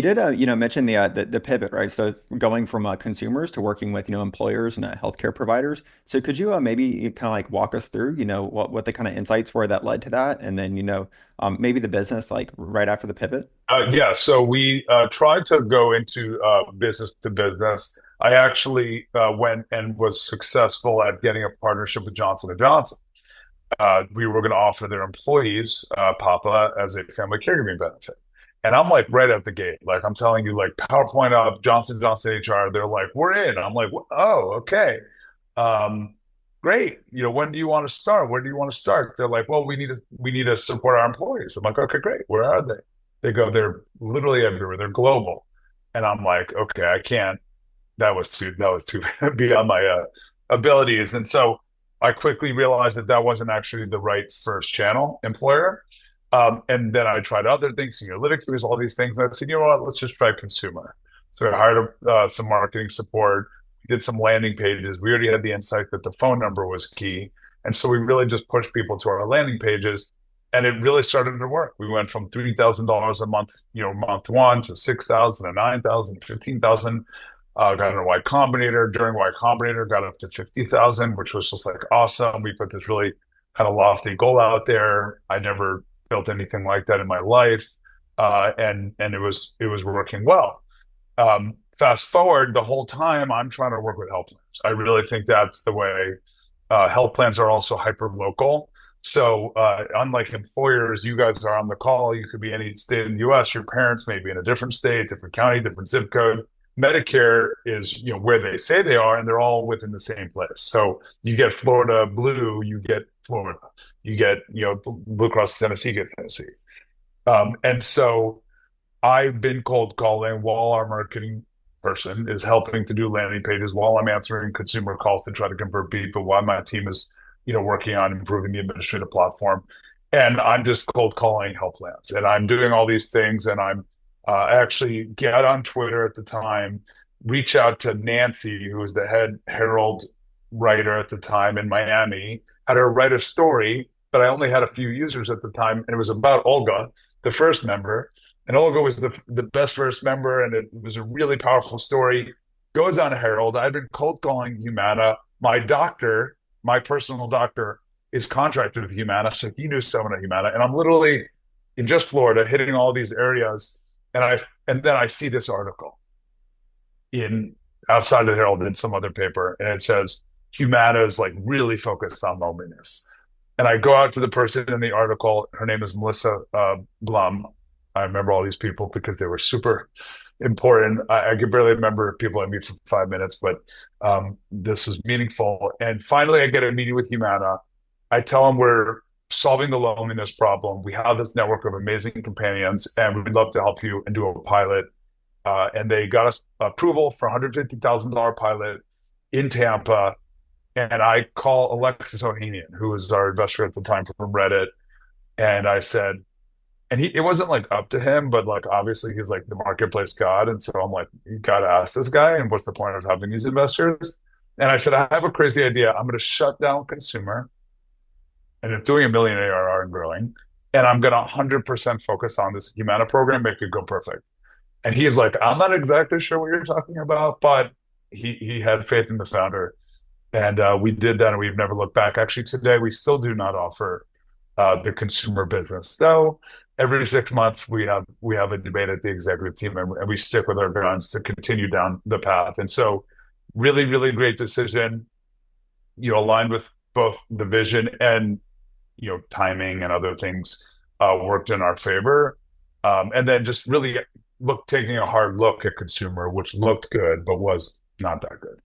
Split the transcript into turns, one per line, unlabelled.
You did, mention the pivot, right? So going from consumers to working with, employers and healthcare providers. So could you maybe kind of like walk us through, what the kind of insights were that led to that, and then, maybe the business like right after the pivot?
Yeah, so we tried to go into business to business. I actually went and was successful at getting a partnership with Johnson& and Johnson. We were going to offer their employees Papa as a family caregiving benefit. And I'm like right at the gate, like I'm telling you, like PowerPoint up, Johnson& Johnson HR. They're like, we're in. I'm like, oh, okay, um, great. When do you want to start? Where do you want to start? They're like, well, we need to support our employees. I'm like, okay, great. Where are they? They go, they're literally everywhere. They're global. And I'm like, okay, I can't. That was too beyond my abilities. And so I quickly realized that that wasn't actually the right first channel employer. And then I tried other things, Seniorlytics, all these things. And I said, you know what, let's just try consumer. So I hired some marketing support, did some landing pages. We already had the insight that the phone number was key. And so we really just pushed people to our landing pages. And it really started to work. We went from $3,000 a month, month one to 6,000 and 9,000, 15,000. Got into Y Combinator. During Y Combinator, got up to 50,000, which was just like awesome. We put this really kind of lofty goal out there. I never built anything like that in my life, and it was working well. Fast forward, the whole time I'm trying to work with health plans. I really think that's the way. Health plans are also hyper local. So unlike employers, you guys are on the call. You could be any state in the U.S. Your parents may be in a different state, different county, different zip code. Medicare is, where they say they are, and they're all within the same place. So you get Florida Blue, you get Florida. You get, Blue Cross Tennessee, get Tennessee. And so I've been cold calling while our marketing person is helping to do landing pages, while I'm answering consumer calls to try to convert people, while my team is, working on improving the administrative platform. And I'm just cold calling health plans. And I'm doing all these things. And I'm actually get on Twitter at the time, reach out to Nancy, who was the head Herald writer at the time in Miami, had her write a story, but I only had a few users at the time. And it was about Olga, the first member. And Olga was the best first member, and it was a really powerful story. Goes on Herald. I've been cold calling Humana. My doctor, my personal doctor, is contracted with Humana, so he knew someone at Humana. And I'm literally in just Florida, hitting all these areas, and then I see this article in outside of the Herald in some other paper, and it says Humana is like really focused on loneliness. And I go out to the person in the article. Her name is Melissa Blum. I remember all these people because they were super important. I could barely remember people I meet for 5 minutes, but this was meaningful. And finally, I get a meeting with Humana. I tell them we're solving the loneliness problem. We have this network of amazing companions, and we'd love to help you and do a pilot. And they got us approval for $150,000 pilot in Tampa. And I call Alexis Ohanian, who was our investor at the time from Reddit. And I said, and it wasn't like up to him, but like obviously he's like the marketplace god. And so I'm like, you got to ask this guy. And what's the point of having these investors? And I said, I have a crazy idea. I'm going to shut down consumer, and it's doing a million ARR and growing. And I'm going to 100% focus on this Humana program, make it go perfect. And he's like, I'm not exactly sure what you're talking about, but he had faith in the founder. And we did that, and we've never looked back. Actually, today we still do not offer the consumer business, though. Every 6 months we have a debate at the executive team, and we stick with our guns to continue down the path. And so, really, really great decision. Aligned with both the vision and timing and other things worked in our favor. And then just really taking a hard look at consumer, which looked good but was not that good.